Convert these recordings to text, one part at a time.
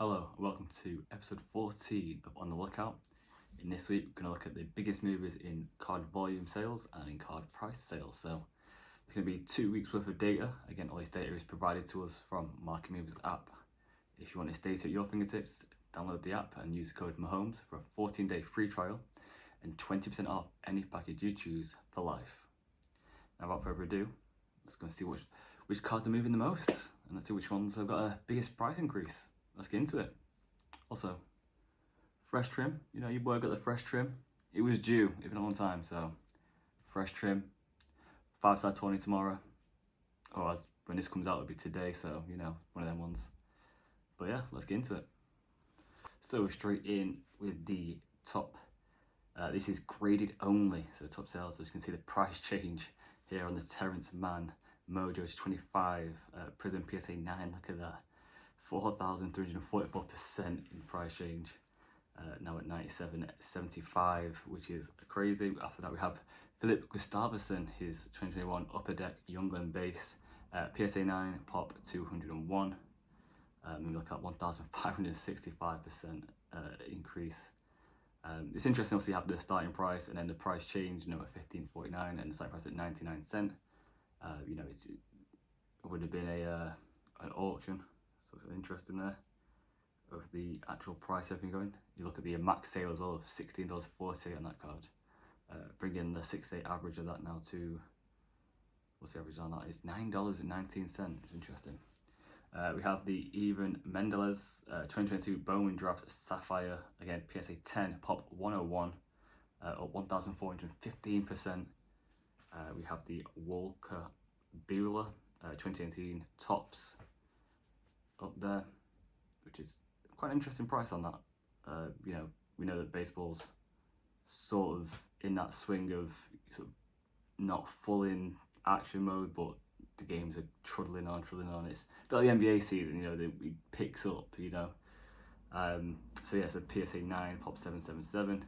Hello, and welcome to episode 14 of On the Lookout. In this week, we're going to look at the biggest movers in card volume sales and in card price sales. So, it's going to be 2 weeks worth of data. Again, all this data is provided to us from Market Movers app. If you want this data at your fingertips, download the app and use the code Mahomes for a 14-day free trial and 20% off any package you choose for life. Now, without further ado, let's go and see which cards are moving the most, and let's see which ones have got a biggest price increase. Let's get into it. Also, fresh trim. You know, your boy got the fresh trim. It was due. It's been a long time, so fresh trim. 5-star 20 tomorrow. Or when this comes out, it'll be today. So you know, one of them ones. But yeah, let's get into it. So we're straight in with the top. This is graded only, so top sales. So you can see the price change here on the Terrence Mann Mojo 25 Prism PSA 9. Look at that. 4,344% in price change, now at 97.75, which is crazy. After that, we have Filip Gustavsson, his 2021 Upper Deck Young Gun base, PSA 9 pop 201. We look at 1,565% increase. It's interesting, obviously, you have the starting price and then the price change, you know, at 15.49 and the starting price at 99 cents. You know, it would have been an auction. So it's interesting there of the actual price everything going. You look at the max sale as well of $16.40 on that card. Bringing the 6-day average of that now to, what's the average on that? It's $9.19. It's interesting. We have the Evan Mendelez 2022 Bowman Draft Sapphire, again PSA 10 pop 101 up 1,415%. We have the Walker Buehler 2018 Tops up there, which is quite an interesting price on that. You know, we know that baseball's sort of in that swing of sort of not full in action mode, but the games are trundling on. It's like the NBA season, you know, it picks up, you know. So yeah, so PSA 9 pop 777,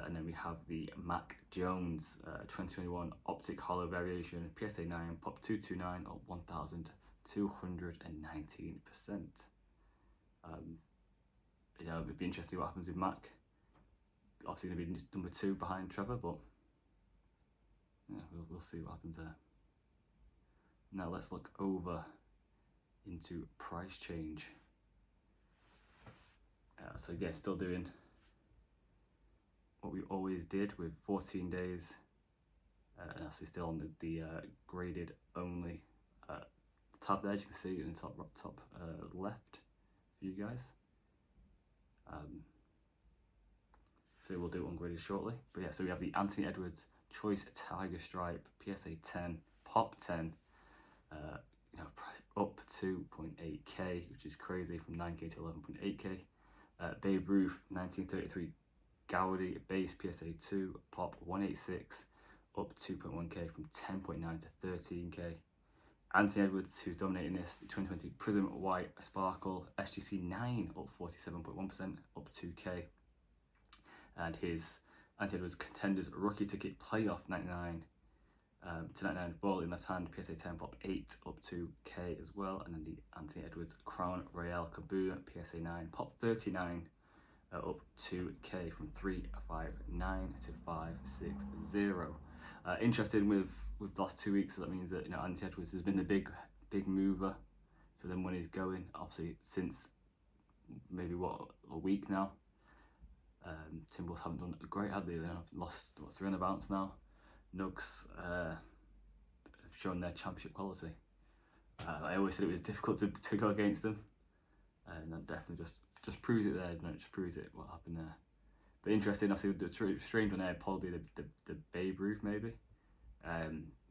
and then we have the Mac Jones 2021 Optic Hollow Variation PSA 9 pop 229 or 1,219%. You know, it'd be interesting what happens with Mac. Obviously, going to be number 2 behind Trevor, but yeah, we'll see what happens there. Now let's look over into price change. So again, still doing what we always did with 14 days, and obviously still on the graded only tab there. As you can see in the top left for you guys. So we'll do ungraded shortly. But yeah, so we have the Anthony Edwards Choice Tiger Stripe PSA 10 pop 10. You know, price up 2.8k, which is crazy, from 9k to 11.8k. Babe Ruth 1933 Goudey base PSA 2 pop 186 up 2.1k from 10.9 to 13k. Anthony Edwards, who's dominating this, 2020 Prism White Sparkle SGC 9 up 47.1%, up 2k. And his Anthony Edwards Contenders Rookie Ticket Playoff 99 to 99 ball in left hand PSA 10 pop 8 up 2k as well. And then the Anthony Edwards Crown Royale Kaboom PSA 9 pop 39 up 2k from 359 to 560. Interesting with the last 2 weeks, so that means that, you know, Anthony Edwards has been the big mover for them when he's going. Obviously, since maybe a week now. Timberwolves haven't done great, have they? They've lost 3 on the bounce now. Nugs have shown their championship quality. I always said it was difficult to go against them, and that definitely just proves it there. No, it just proves it what happened there. But interesting, obviously, the strange one there probably the Babe Ruth maybe.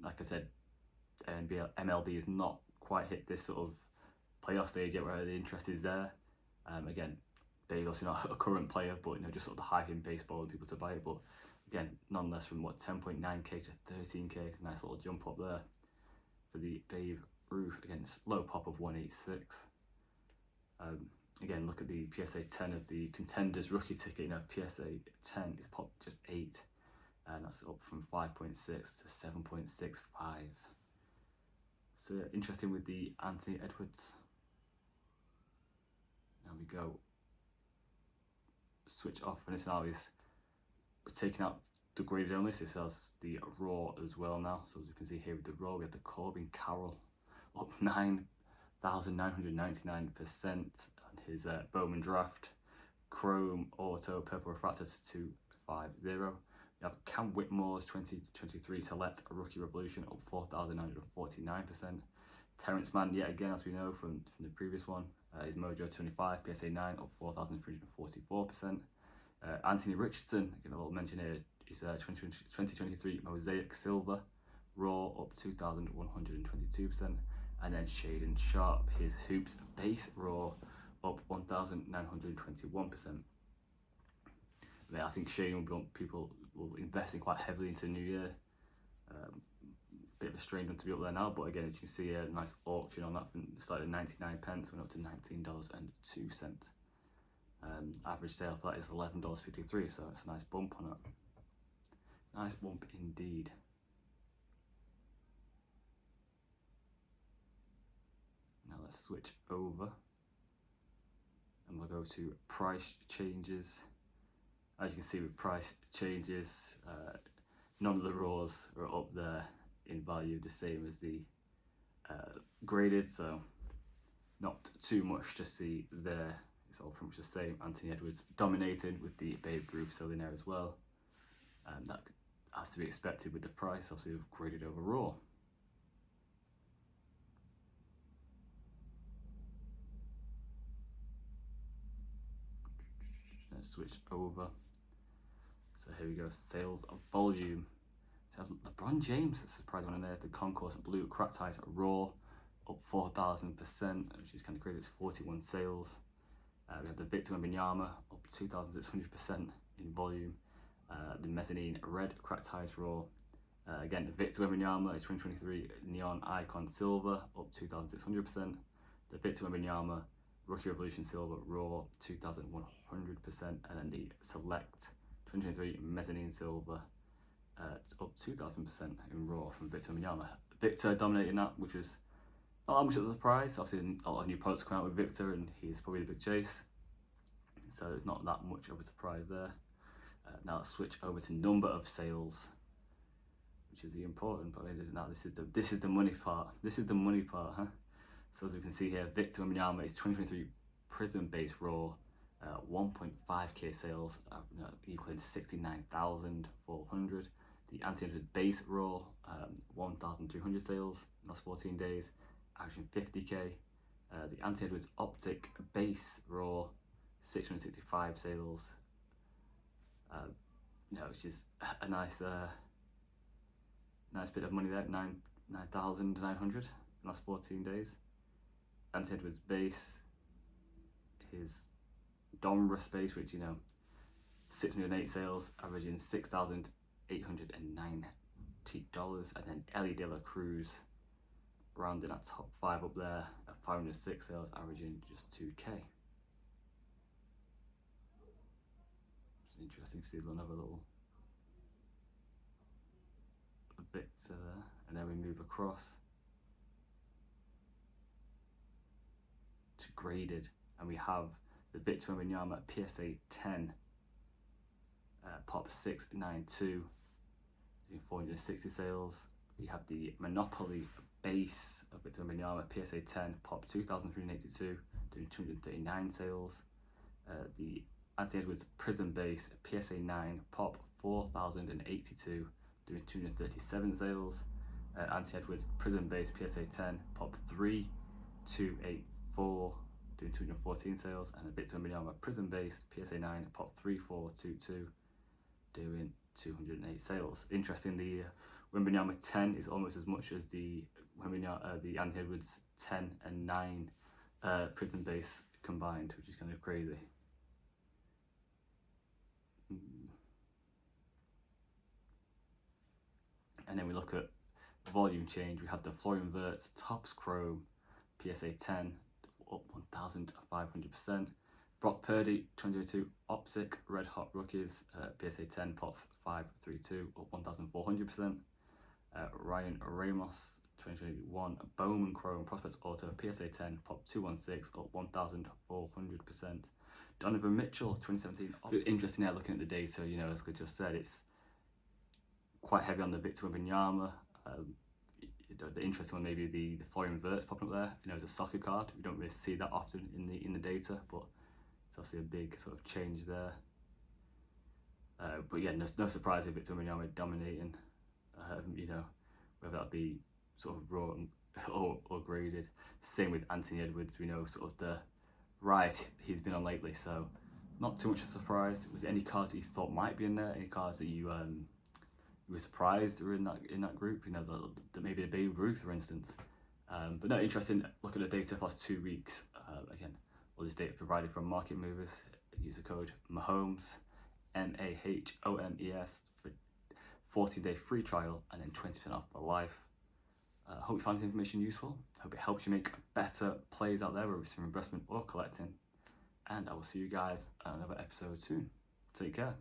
Like I said, MLB has not quite hit this sort of playoff stage yet where the interest is there. Again, Babe obviously not a current player, but you know, just sort of the hype in baseball and people to buy it. But again, nonetheless, from 10.9k to 13k, it's a nice little jump up there for the Babe Ruth. Again, low pop of 186. Again, look at the PSA 10 of the Contenders Rookie Ticket. You know, PSA 10 is popped just 8, and that's up from 5.6 to 7.65. So yeah, interesting with the Anthony Edwards. Now we go switch off, and this now is we're taking out the graded only, so this has the raw as well now. So as you can see here with the raw, we have the Corbin Carroll up 9,999% on his Bowman Draft. Chrome Auto Purple Refractor to 250. We have Cam Whitmore's 2023 Select Rookie Revolution up 4,949%. Terrence Mann, yet again, as we know from the previous one, his Mojo 25 PSA 9 up 4,344%. Anthony Richardson, again a little mention here, is 2023 Mosaic Silver Raw up 2,122%. And then Shaden Sharp, his Hoops Base Raw up 1,921%. I think Shaden people will invest in quite heavily into the new year. Bit of a strange one to be up there now, but again, as you can see, a nice auction on that from started at 99 pence, went up to $19.02. Average sale for that is $11.53, so it's a nice bump on it. Nice bump indeed. Now let's switch over and we'll go to price changes. As you can see with price changes, none of the raws are up there in value the same as the graded, so not too much to see there. It's all pretty much the same. Anthony Edwards dominated with the Babe Ruth still in there as well. That has to be expected with the price, obviously, of graded over raw. Let's switch over. So here we go, sales volume. So LeBron James, a surprise one in there. The Concourse Blue Cracked Ice Raw up 4,000%, which is kind of crazy. It's 41 sales. We have the Victor Wembanyama up 2,600% in volume. The Mezzanine Red Cracked Ice Raw. Again, the Victor Wembanyama is 2023 Neon Icon Silver up 2,600%. The Victor Wembanyama Rookie Revolution Silver Raw 2,100%, and then the Select 2023 Mezzanine Silver it's up 2,000% in raw from Victor Wembanyama. Victor dominating that, which was not that much of a surprise. Obviously, a lot of new products come out with Victor, and he's probably the big chase, so not that much of a surprise there. Now let's switch over to number of sales, which is the important part. Now this is the money part. This is the money part, huh? So as we can see here, Victor Wembanyama is 2023 Prism Base Raw, 1.5k sales, equaling 69,400. The Anthony Edwards Base Raw, 1,300 sales in the last 14 days, averaging 50k. The Anthony Edwards Optic Base Raw, 665 sales. It's just a nice bit of money there, 9,900 in the last 14 days. Anthony Edwards Base, his Donruss Base, which 608 sales, averaging $6,890, and then Ellie De La Cruz rounding that top 5 up there at 506 sales, averaging just 2k. It's interesting to see another little bit there, and then we move across to graded, and we have the Victor Wembanyama PSA 10 Pop 692 doing 460 sales. We have the Monopoly Base of Victor Wembanyama PSA 10 Pop 2,382 doing 239 sales. The Anthony Edwards Prism Base PSA 9 Pop 4,082 doing 237 sales. Anthony Edwards Prism Base PSA 10 Pop 3284 doing 214 sales, and a Victor Wembanyama Prism Base PSA 9 Pop 3422 doing 208 sales. Interesting, the Wembanyama 10 is almost as much as the Anthony Edwards 10 and 9 Prism Base combined, which is kind of crazy. And then we look at volume change. We have the Florian Wirtz Topps Chrome PSA 10 up 1,500%. Brock Purdy 2022 Optic Red Hot Rookies PSA 10 Pop 532 up 1,400%. Ryan Ramos 2021. Bowman Chrome Prospects Auto PSA 10 Pop 216 up 1,400%. Donovan Mitchell 2017. Interesting there looking at the data, you know, as I just said, it's quite heavy on the Victor Wembanyama. The interesting one maybe the Florian Wirtz popping up there, you know, as a soccer card. We don't really see that often in the data, but it's obviously a big sort of change there. But yeah, no surprise with Victor Wembanyama dominating, you know, whether that be sort of raw or graded. Same with Anthony Edwards, we know sort of the rise he's been on lately, so not too much of a surprise. Was there any cards that you thought might be in there? Any cards that you were surprised were in that group? You know, maybe a Babe Ruth, for instance. But no, interesting. Look at the data for the last 2 weeks. Again, all this data provided from Market Movers. Use the code Mahomes, MAHOMES, for 14-day free trial and then 20% off for life. Hope you find this information useful. Hope it helps you make better plays out there, whether it's from investment or collecting. And I will see you guys at another episode soon. Take care.